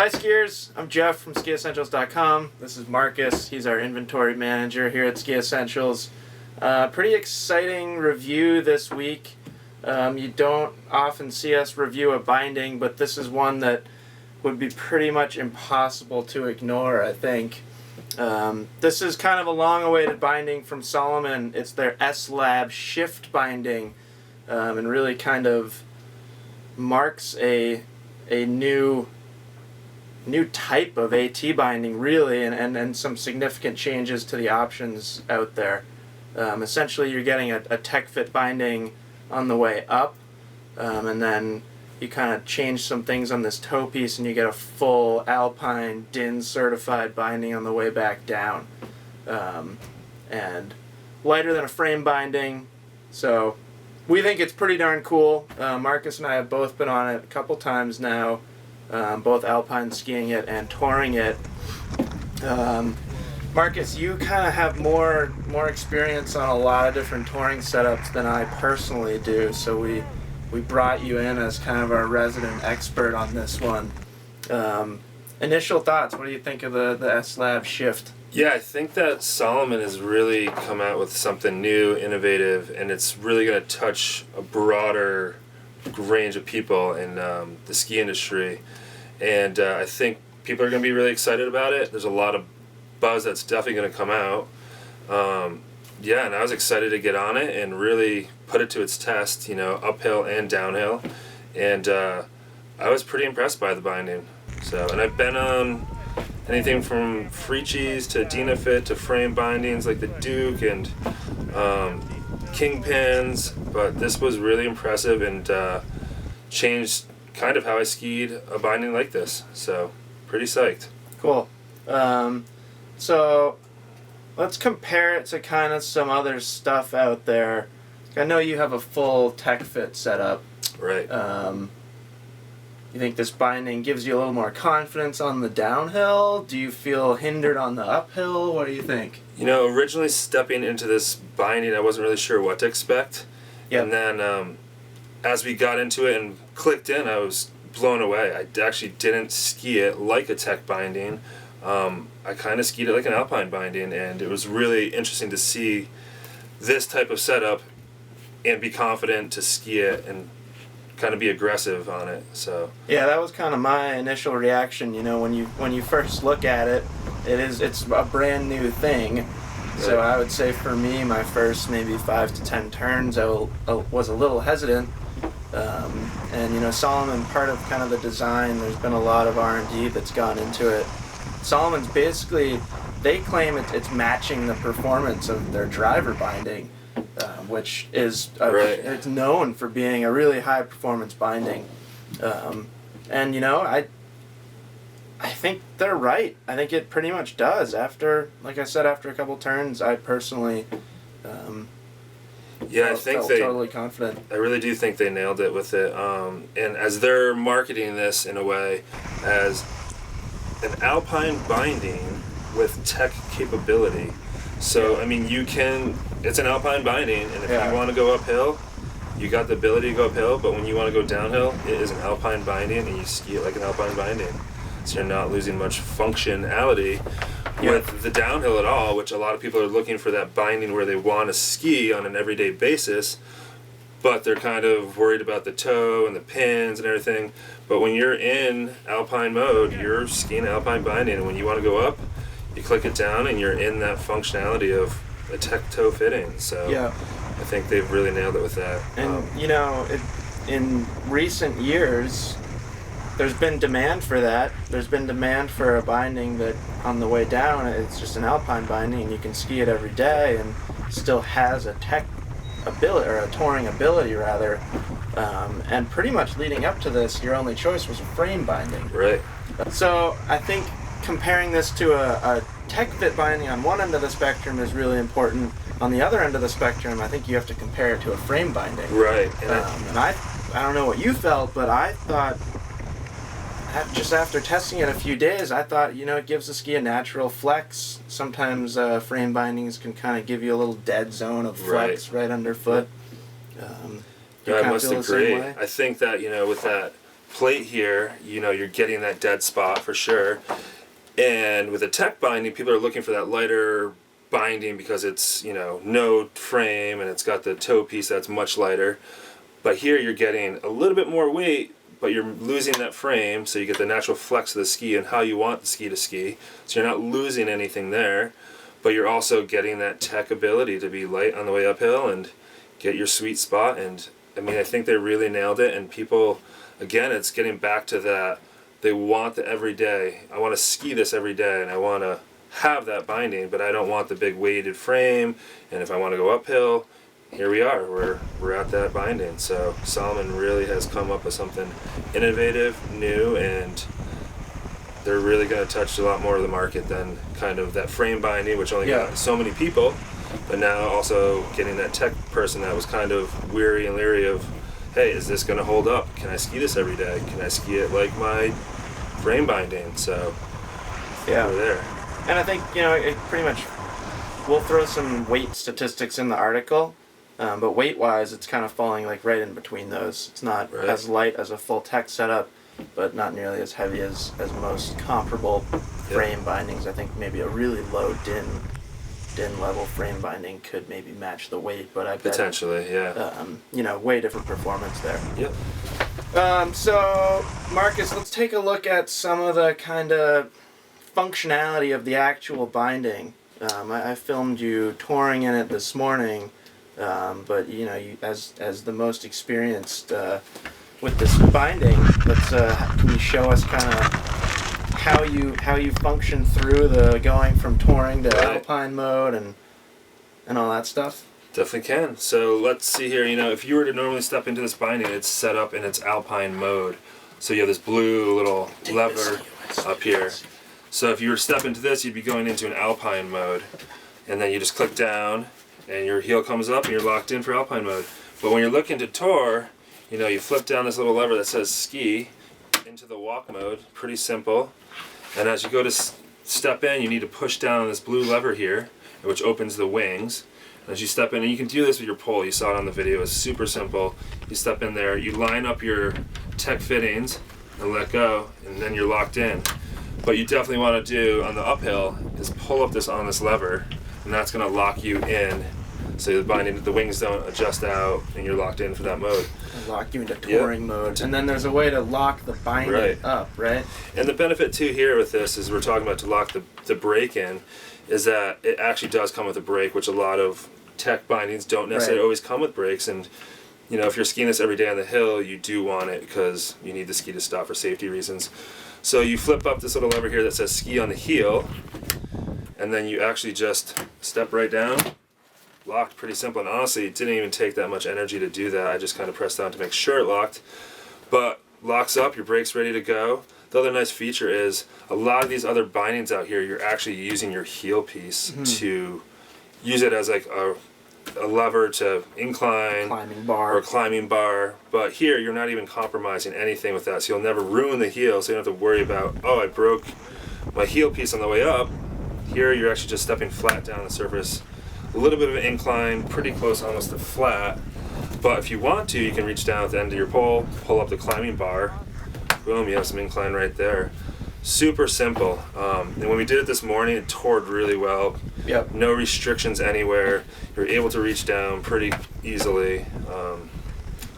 Hi skiers, I'm Jeff from skiessentials.com. This is Marcus, he's our inventory manager here at Ski Essentials. Pretty exciting review this week. You don't often see us review a binding, but this is one that would be pretty much impossible to ignore, I think. This is kind of a long-awaited binding from Salomon. It's their S Lab Shift binding, and really kind of marks a new type of AT binding, really, and some significant changes to the options out there. Essentially, you're getting a tech fit binding on the way up, and then you kind of change some things on this toe piece and you get a full Alpine DIN certified binding on the way back down. And lighter than a frame binding, so we think it's pretty darn cool. Marcus and I have both been on it a couple times now, both alpine skiing it and touring it. Marcus, you kind of have more experience on a lot of different touring setups than I personally do, so we brought you in as kind of our resident expert on this one. Initial thoughts, what do you think of the S Lab Shift? Yeah, I think that Salomon has really come out with something new, innovative, and it's really going to touch a broader range of people in the ski industry. And I think people are going to be really excited about it. There's a lot of buzz that's definitely going to come out. And I was excited to get on it and really put it to its test, uphill and downhill. And I was pretty impressed by the binding. And I've been on anything from free cheese to Dynafit to frame bindings like the Duke and Kingpins, but this was really impressive and changed kind of how I skied a binding like this. So pretty psyched. Cool. So let's compare it to kind of some other stuff out there. I know you have a full tech fit setup. Right. You think this binding gives you a little more confidence on the downhill? Do you feel hindered on the uphill? What do you think? Originally stepping into this binding, I wasn't really sure what to expect. Yep. And then as we got into it and clicked in, I was blown away. I actually didn't ski it like a tech binding. I kind of skied it like an alpine binding, and it was really interesting to see this type of setup and be confident to ski it and kind of be aggressive on it. So yeah, that was kind of my initial reaction. When you first look at it, it's a brand new thing. Right. So I would say for me, my first maybe 5 to 10 turns, I was a little hesitant. And Salomon, part of kind of the design, there's been a lot of R&D that's gone into it. Salomon's basically, they claim it's matching the performance of their driver binding, which is it's known for being a really high performance binding. And I think they're right. I think it pretty much does. Like I said, after a couple turns, I personally felt totally confident. I really do think they nailed it with it. And as they're marketing this in a way as an alpine binding with tech capability. So, it's an alpine binding, and if you want to go uphill, you got the ability to go uphill, but when you want to go downhill, it is an alpine binding, and you ski it like an alpine binding. So you're not losing much functionality with the downhill at all, which a lot of people are looking for that binding where they want to ski on an everyday basis, but they're kind of worried about the toe and the pins and everything. But when you're in alpine mode, you're skiing alpine binding, and when you want to go up, you click it down and you're in that functionality of a tech toe fitting. So yeah. I think they've really nailed it with that. And in recent years, there's been demand for that. There's been demand for a binding that on the way down, it's just an alpine binding and you can ski it every day and still has a tech ability, or a touring ability rather. And pretty much leading up to this, your only choice was a frame binding. Right. So I think comparing this to a tech fit binding on one end of the spectrum is really important. On the other end of the spectrum, I think you have to compare it to a frame binding. Right. And I don't know what you felt, but I thought, just after testing it a few days, I thought, it gives the ski a natural flex. Sometimes frame bindings can kind of give you a little dead zone of flex right underfoot. I must agree. I think that, with that plate here, you're getting that dead spot for sure. And with a tech binding, people are looking for that lighter binding because it's, no frame and it's got the toe piece that's much lighter. But here you're getting a little bit more weight, but you're losing that frame, so you get the natural flex of the ski and how you want the ski to ski. So you're not losing anything there, but you're also getting that tech ability to be light on the way uphill and get your sweet spot. And I think they really nailed it. And people, again, it's getting back to that. They want the everyday. I want to ski this every day, and I want to have that binding, but I don't want the big weighted frame. And if I want to go uphill, here we are. We're at that binding. So Salomon really has come up with something innovative, new, and they're really going to touch a lot more of the market than kind of that frame binding, which only got so many people. But now also getting that tech person that was kind of weary and leery of, hey, is this going to hold up? Can I ski this every day? Can I ski it like my frame binding? So we're there. And I think, it pretty much, we'll throw some weight statistics in the article, but weight-wise, it's kind of falling like right in between those. It's not as light as a full tech setup, but not nearly as heavy as most comparable frame bindings. I think maybe a really low din level frame binding could maybe match the weight, but I bet potentially, way different performance there. Yep. So Marcus, let's take a look at some of the kind of functionality of the actual binding. I filmed you touring in it this morning, but you as the most experienced with this binding, can you show us kind of how you function through the going from touring to alpine mode and all that stuff? Definitely can. So let's see here. If you were to normally step into this binding, it's set up in its alpine mode. So you have this blue little lever up here. So if you were to step into this, you'd be going into an alpine mode, and then you just click down, and your heel comes up, and you're locked in for alpine mode. But when you're looking to tour, you flip down this little lever that says ski into the walk mode. Pretty simple. And as you go to step in, you need to push down on this blue lever here, which opens the wings. And as you step in, and you can do this with your pole, you saw it on the video, it's super simple. You step in there, you line up your tech fittings and let go, and then you're locked in. What you definitely want to do on the uphill is pull up on this lever, and that's going to lock you in. So the wings don't adjust out, and you're locked in for that mode. Lock you into touring mode, and then there's a way to lock the binding up, right? And the benefit too here with this is we're talking about to lock the brake in, is that it actually does come with a brake, which a lot of tech bindings don't necessarily always come with brakes. And if you're skiing this every day on the hill, you do want it because you need the ski to stop for safety reasons. So you flip up this little lever here that says ski on the heel, and then you actually just step right down. Locked, pretty simple, and honestly it didn't even take that much energy to do that. I just kind of pressed down to make sure it locked, but locks up, your brake's ready to go. The other nice feature is a lot of these other bindings out here, you're actually using your heel piece to use it as like a lever to incline or climbing bar, but here you're not even compromising anything with that, so you'll never ruin the heel, so you don't have to worry about, oh, I broke my heel piece on the way up. Here you're actually just stepping flat down the surface. A little bit of an incline, pretty close almost to flat, but if you want to, you can reach down at the end of your pole, pull up the climbing bar, boom, you have some incline right there. Super simple. And when we did it this morning, it toured really well. Yep. No restrictions anywhere. You're able to reach down pretty easily.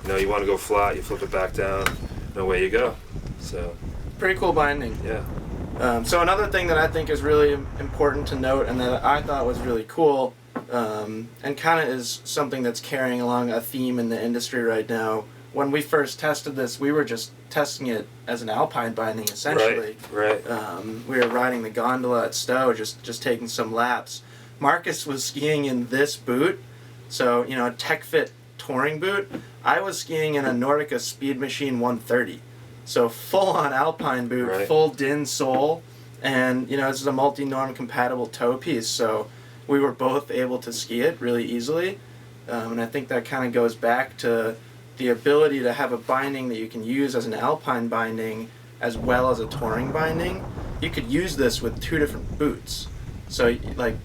You want to go flat, you flip it back down, and away you go. So pretty cool binding. Yeah. So another thing that I think is really important to note, and that I thought was really cool, and kind of is something that's carrying along a theme in the industry right now. When we first tested this, we were just testing it as an alpine binding, essentially. Right. We were riding the gondola at Stowe, just taking some laps. Marcus was skiing in this boot, so a tech fit touring boot. I was skiing in a Nordica Speed Machine 130, so full on alpine boot, full din sole, and this is a multi-norm compatible toe piece, so we were both able to ski it really easily, and I think that kind of goes back to the ability to have a binding that you can use as an alpine binding as well as a touring binding. You could use this with two different boots. So like,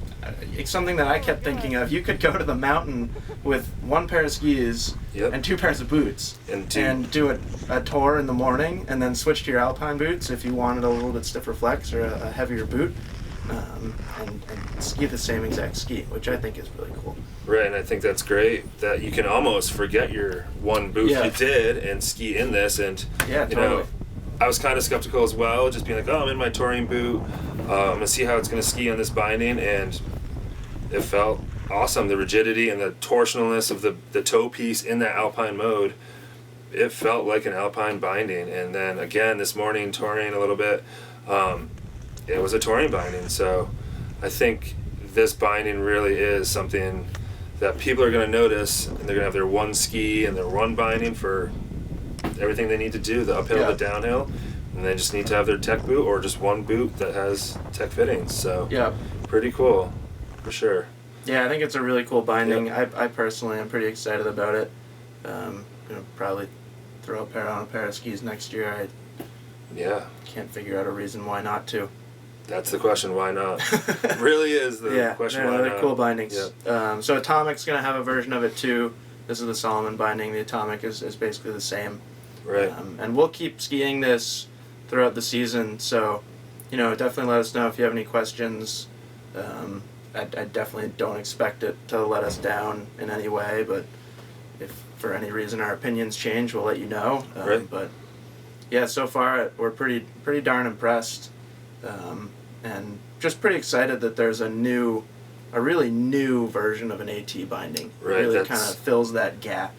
it's something that I kept thinking of. You could go to the mountain with one pair of skis Yep. and two pairs of boots And do a tour in the morning, and then switch to your alpine boots if you wanted a little bit stiffer flex or a heavier boot, and ski the same exact ski, which I think is really cool. Right, and I think that's great that you can almost forget your one boot Yeah. you did and ski in this. And Yeah, you totally. know, I was kind of skeptical as well, just being like, oh, I'm in my touring boot. I'm gonna see how it's gonna ski on this binding, and it felt awesome. The rigidity and the torsionalness of the toe piece in that alpine mode, it felt like an alpine binding. And then again this morning touring a little bit, it was a touring binding. So I think this binding really is something that people are going to notice, and they're going to have their one ski and their one binding for everything they need to do, the uphill, the downhill, and they just need to have their tech boot or just one boot that has tech fittings. So Yeah. pretty cool, for sure. Yeah, I think it's a really cool binding. I personally am pretty excited about it. Gonna probably throw a pair on a pair of skis next year. I Yeah, can't figure out a reason why not to. that's the question. Why not? Really is the question. Why they're not? cool bindings. Yep. So Atomic's gonna have a version of it too. This is the Salomon binding. The Atomic is basically the same. Right. And we'll keep skiing this throughout the season. So, definitely let us know if you have any questions. I definitely don't expect it to let us down in any way, but if for any reason our opinions change, we'll let you know. Right. But yeah, so far we're pretty darn impressed, and just pretty excited that there's a really new version of an AT binding. Right, Really that's- kind of fills that gap.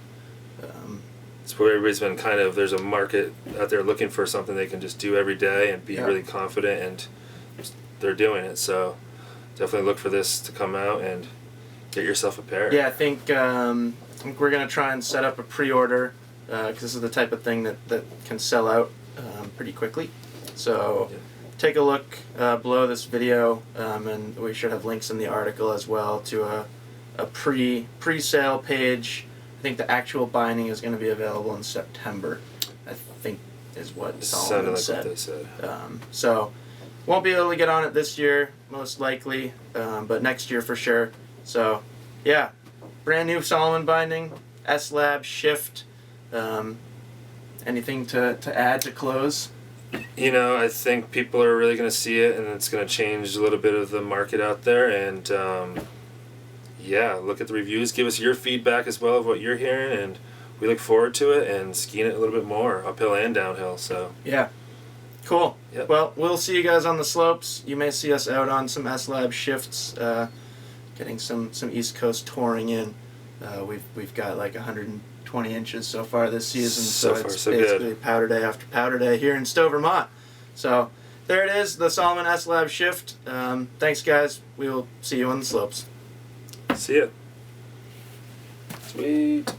It's where everybody's been kind of, there's a market out there looking for something they can just do every day and be really confident, and they're doing it. So definitely look for this to come out and get yourself a pair. Yeah, I think we're going to try and set up a pre-order, because this is the type of thing that can sell out pretty quickly. So take a look below this video, and we should have links in the article as well to a pre-sale page. I think the actual binding is going to be available in September, I think is what Salomon said. What they said. So won't be able to get on it this year, most likely, but next year for sure. So yeah, brand new Salomon binding, S-Lab Shift. Anything to add to close? I think people are really going to see it, and it's going to change a little bit of the market out there. And look at the reviews. Give us your feedback as well of what you're hearing, and we look forward to it and skiing it a little bit more, uphill and downhill. So yeah, cool. Yep. Well, we'll see you guys on the slopes. You may see us out on some S-Lab shifts, getting some East Coast touring in. We've got like 120 inches so far this season, so far, it's so basically good. powder day after powder day here in Stowe, Vermont. So there it is, the Salomon S-Lab Shift. Thanks, guys. We will see you on the slopes. see ya. Sweet.